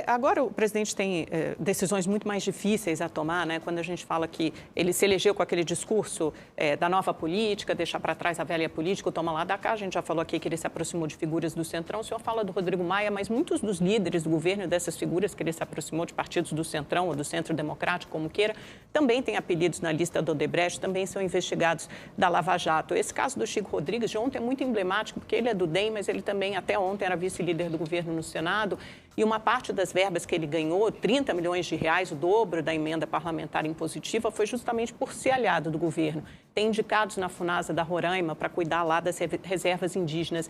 Agora o presidente tem decisões muito mais difíceis a tomar, né? Quando a gente fala que ele se elegeu com aquele discurso da nova política, deixar para trás a velha política, o toma lá da cá. A gente já falou aqui que ele se aproximou de figuras do Centrão. O senhor fala do Rodrigo Maia, mas muitos dos líderes do governo, dessas figuras que ele se aproximou de partidos do Centrão ou do Centro Democrático, como queira, também têm apelidos na lista do Odebrecht, também são investigados da Lava Jato. Esse caso do Chico Rodrigues de ontem é muito emblemático, porque ele é do DEM, mas ele também até ontem era vice-líder do governo no Senado. E uma parte das verbas que ele ganhou, 30 milhões de reais, o dobro da emenda parlamentar impositiva, foi justamente por ser aliado do governo. Tem indicados na Funasa da Roraima para cuidar lá das reservas indígenas.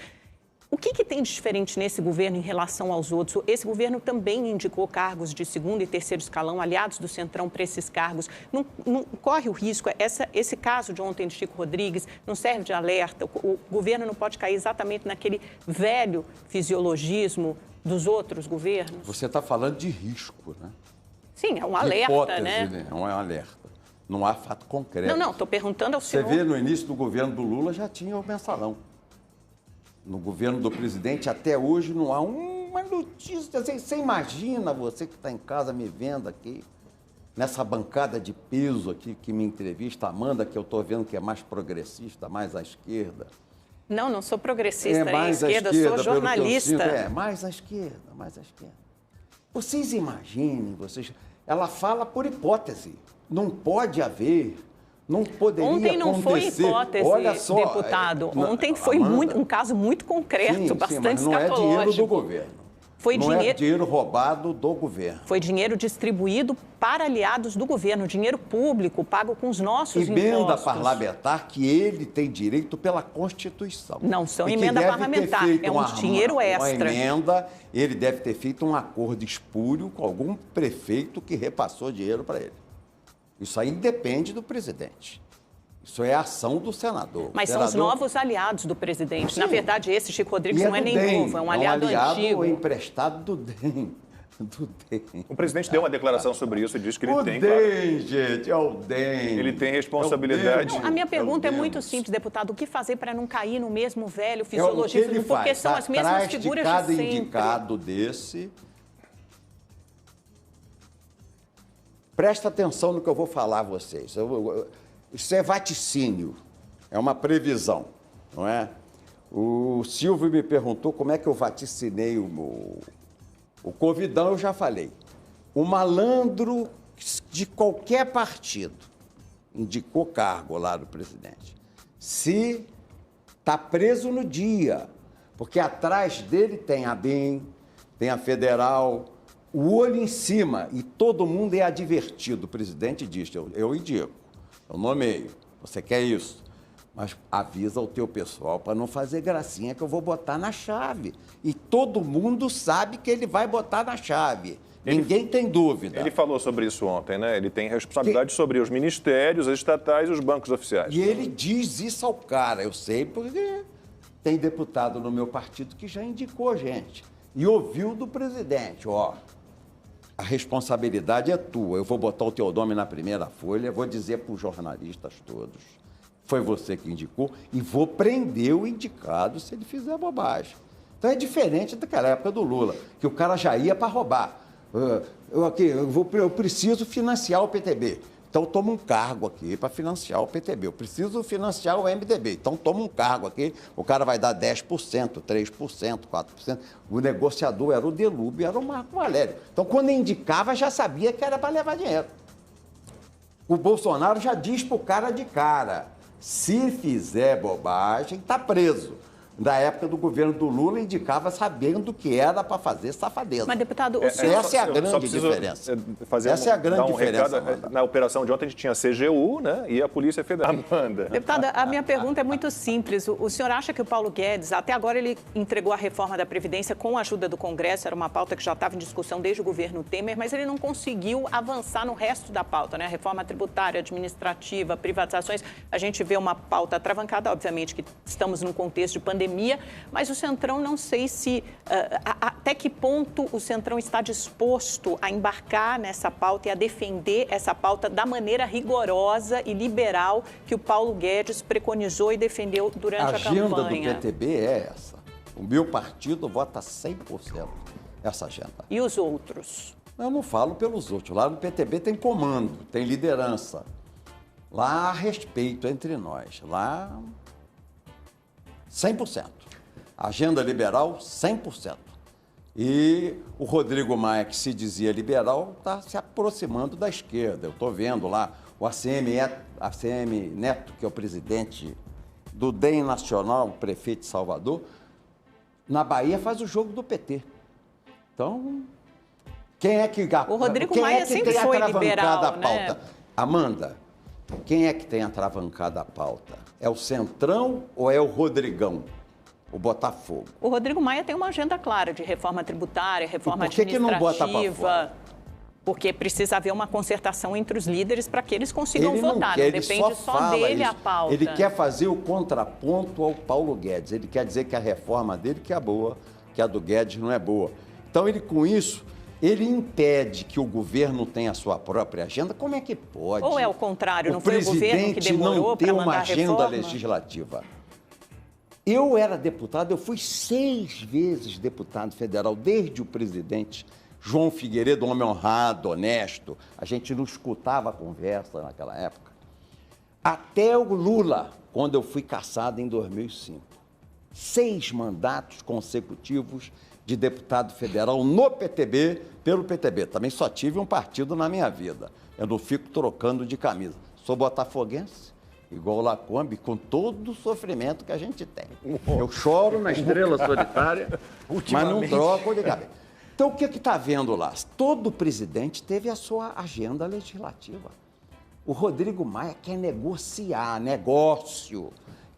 O que tem de diferente nesse governo em relação aos outros? Esse governo também indicou cargos de segundo e terceiro escalão, aliados do Centrão para esses cargos. Não corre o risco, esse caso de ontem de Chico Rodrigues não serve de alerta? O governo não pode cair exatamente naquele velho fisiologismo dos outros governos? Você está falando de risco, né? Sim, é um alerta, hipótese, né? Não é um alerta. Não há fato concreto. Não, estou perguntando ao senhor. Você vê, no início do governo do Lula já tinha o mensalão. No governo do presidente, até hoje, não há uma notícia. Você imagina, você que está em casa me vendo aqui, nessa bancada de peso aqui que me entrevista, Amanda, que eu estou vendo que é mais progressista, mais à esquerda. Não sou progressista, mais à esquerda, sou jornalista. Mais à esquerda, mais à esquerda. Vocês imaginem, ela fala por hipótese. Não pode haver, não poderia acontecer. Ontem não foi hipótese, olha só, deputado. Ontem foi um caso muito concreto, bastante escatológico. Não é dinheiro do governo. É dinheiro roubado do governo. Foi dinheiro distribuído para aliados do governo, dinheiro público, pago com os nossos impostos. Emenda parlamentar que ele tem direito pela Constituição. Não são emenda parlamentar, é um dinheiro extra. Uma emenda, ele deve ter feito um acordo espúrio com algum prefeito que repassou dinheiro para ele. Isso aí depende do presidente. Isso é a ação do senador. Mas são os novos aliados do presidente. Sim. Na verdade, esse Chico Rodrigues não é nem novo, é um aliado antigo. É emprestado do DEM. O presidente deu uma declaração sobre isso e disse que ele tem... Gente, é o DEM. Ele tem responsabilidade. A minha pergunta é muito simples, deputado. O que fazer para não cair no mesmo velho fisiologismo? Porque são as mesmas figuras de sempre. Cada indicado desse... Presta atenção no que eu vou falar a vocês. Isso é vaticínio, é uma previsão, não é? O Silvio me perguntou como é que eu vaticinei o Covidão, eu já falei. O malandro de qualquer partido indicou cargo lá do presidente. Se está preso no dia, porque atrás dele tem a BIM, tem a Federal, o olho em cima, e todo mundo é advertido. O presidente diz, eu indico. Eu nomeio, você quer isso, mas avisa o teu pessoal para não fazer gracinha que eu vou botar na chave. E todo mundo sabe que ele vai botar na chave. Ninguém tem dúvida. Ele falou sobre isso ontem, né? Ele tem responsabilidade sobre os ministérios, as estatais e os bancos oficiais. E ele diz isso ao cara, eu sei porque tem deputado no meu partido que já indicou gente. E ouviu do presidente, a responsabilidade é tua. Eu vou botar o teu nome na primeira folha, vou dizer para os jornalistas todos, foi você que indicou, e vou prender o indicado se ele fizer bobagem. Então é diferente daquela época do Lula, que o cara já ia para roubar. Eu preciso financiar o PTB. Então toma um cargo aqui para financiar o PTB. Eu preciso financiar o MDB. Então toma um cargo aqui, o cara vai dar 10%, 3%, 4%. O negociador era o Delúbio, era o Marco Valério. Então quando indicava, já sabia que era para levar dinheiro. O Bolsonaro já diz para o cara de cara, se fizer bobagem, está preso. Da época do governo do Lula, indicava sabendo que era para fazer safadeza. Mas, deputado, o senhor... Essa é a grande diferença. Essa é a grande diferença. Na operação de ontem, a gente tinha a CGU, né? E a Polícia Federal. Amanda. Deputada, a minha pergunta é muito simples. O senhor acha que o Paulo Guedes, até agora ele entregou a reforma da Previdência com a ajuda do Congresso, era uma pauta que já estava em discussão desde o governo Temer, mas ele não conseguiu avançar no resto da pauta, né? A reforma tributária, administrativa, privatizações. A gente vê uma pauta atravancada, obviamente que estamos num contexto de pandemia, mas o Centrão, não sei se até que ponto o Centrão está disposto a embarcar nessa pauta e a defender essa pauta da maneira rigorosa e liberal que o Paulo Guedes preconizou e defendeu durante a campanha. A agenda do PTB é essa. O meu partido vota 100%. essa agenda. E os outros? Eu não falo pelos outros. Lá no PTB tem comando, tem liderança. Lá há respeito entre nós. Lá, 100%. Agenda liberal, 100%. E o Rodrigo Maia, que se dizia liberal, está se aproximando da esquerda. Eu estou vendo lá o ACM Neto, que é o presidente do DEM Nacional, o prefeito de Salvador, na Bahia faz o jogo do PT. Então, quem é que... O Rodrigo Maia sempre foi liberal, a pauta? né? Amanda, quem é que tem atravancado a pauta? É o Centrão ou é o Rodrigão? O Botafogo. O Rodrigo Maia tem uma agenda clara de reforma tributária, reforma administrativa. Por que não bota para fora? Porque precisa haver uma concertação entre os líderes para que eles consigam votar. Não depende só dele a pauta. Ele quer fazer o contraponto ao Paulo Guedes. Ele quer dizer que a reforma dele que é boa, que a do Guedes não é boa. Então, ele com isso, ele impede que o governo tenha a sua própria agenda. Como é que pode? Ou é o contrário, não foi o governo que demorou para mandar a reforma? O presidente não tem uma agenda legislativa. Eu era deputado, eu fui 6 vezes deputado federal, desde o presidente João Figueiredo, um homem honrado, honesto. A gente não escutava a conversa naquela época. Até o Lula, quando eu fui cassado em 2005. 6 mandatos consecutivos de deputado federal no PTB, pelo PTB. Também só tive um partido na minha vida. Eu não fico trocando de camisa. Sou botafoguense. Igual o Lacombe, com todo o sofrimento que a gente tem. Eu choro na estrela solitária, mas não troco de cabelo. Então, o que está vendo lá? Todo presidente teve a sua agenda legislativa. O Rodrigo Maia quer negociar,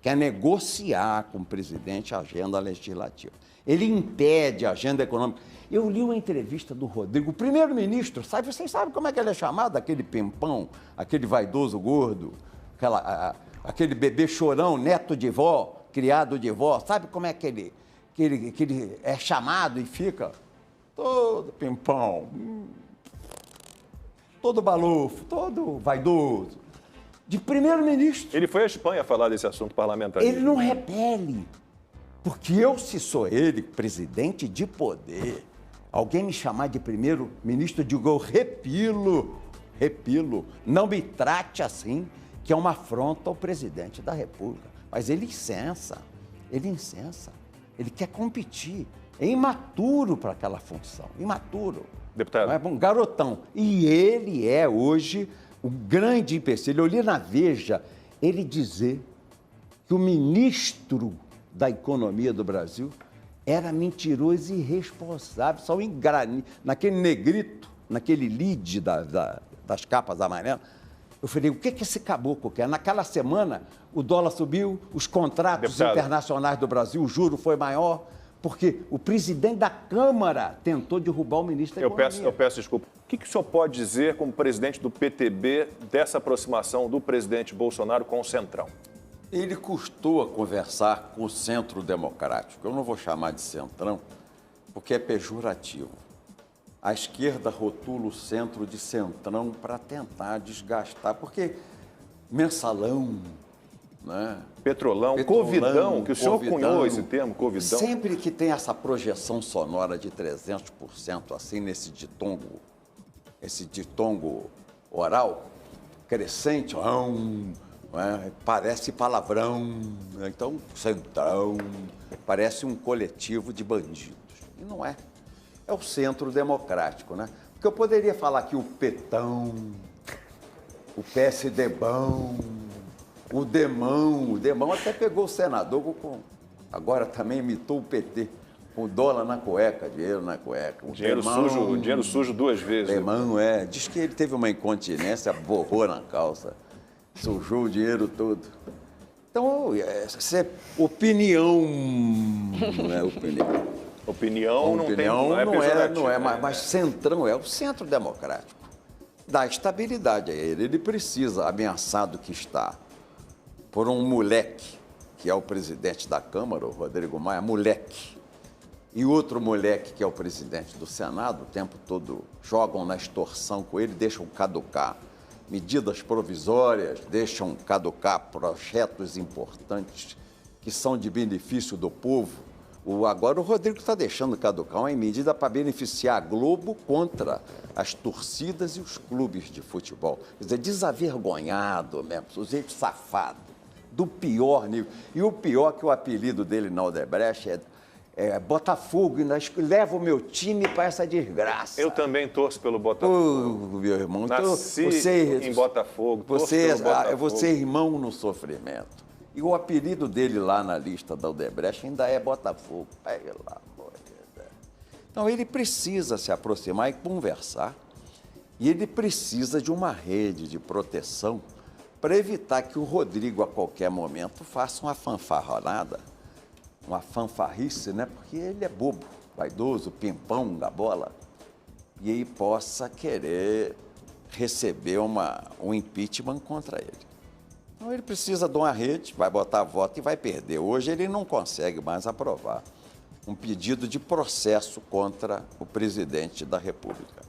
quer negociar com o presidente a agenda legislativa. Ele impede a agenda econômica. Eu li uma entrevista do Rodrigo, o primeiro-ministro, vocês sabem como é que ele é chamado? Aquele pimpão, aquele vaidoso gordo, aquele bebê chorão, neto de vó, criado de vó, sabe como é que ele é chamado e fica todo pimpão, todo balofo, todo vaidoso, de primeiro-ministro. Ele foi à Espanha falar desse assunto parlamentar. Ele não repele, porque eu, se sou ele, presidente de poder, alguém me chamar de primeiro-ministro, eu digo, eu repilo, não me trate assim, que é uma afronta ao presidente da República. Mas ele incensa, ele quer competir. É imaturo para aquela função, imaturo. Deputado. É um garotão. E ele é hoje o grande empecilho. Eu li na Veja ele dizer que o ministro da Economia do Brasil era mentiroso e irresponsável, só naquele negrito, naquele lead das capas amarelas. Eu falei, o que esse caboclo quer? Naquela semana, o dólar subiu, os contratos internacionais do Brasil, o juro foi maior, porque o presidente da Câmara tentou derrubar o ministro da Economia. Eu peço desculpa. O que o senhor pode dizer como presidente do PTB dessa aproximação do presidente Bolsonaro com o Centrão? Ele custou a conversar com o Centro Democrático. Eu não vou chamar de Centrão, porque é pejorativo. A esquerda rotula o centro de centrão para tentar desgastar, porque mensalão, né? Petrolão, covidão, que o senhor cunhou esse termo, covidão. Sempre que tem essa projeção sonora de 300%, assim, nesse ditongo oral, crescente, parece palavrão, né? Então, centrão, parece um coletivo de bandidos. E não é. É o Centro Democrático, né? Porque eu poderia falar que o Petão, o PSDBão, o Demão até pegou o senador, agora também imitou o PT, com dólar na cueca, dinheiro na cueca. Dinheiro sujo 2 vezes. Demão, diz que ele teve uma incontinência, borrou na calça, sujou o dinheiro todo. Então, opinião, não é opinião. Opinião não é, mas centrão é o Centro Democrático. Dá estabilidade a ele. Ele precisa, ameaçado que está, por um moleque, que é o presidente da Câmara, o Rodrigo Maia, moleque, e outro moleque, que é o presidente do Senado, o tempo todo jogam na extorsão com ele, deixam caducar medidas provisórias, deixam caducar projetos importantes que são de benefício do povo, Agora o Rodrigo está deixando caducar uma medida para beneficiar a Globo contra as torcidas e os clubes de futebol. Quer dizer, desavergonhado mesmo, sujeito safado, do pior nível. E o pior que o apelido dele na Odebrecht é Botafogo, e leva o meu time para essa desgraça. Eu também torço pelo Botafogo. Meu irmão, Nasci em Botafogo, você é irmão no sofrimento. E o apelido dele lá na lista da Odebrecht ainda é Botafogo. Pelo amor de Deus. Então ele precisa se aproximar e conversar. E ele precisa de uma rede de proteção para evitar que o Rodrigo, a qualquer momento, faça uma fanfarronada, uma fanfarrice, né? Porque ele é bobo, vaidoso, pimpão da bola. E aí possa querer receber um impeachment contra ele. Então ele precisa de uma rede, vai botar voto e vai perder. Hoje ele não consegue mais aprovar um pedido de processo contra o presidente da República.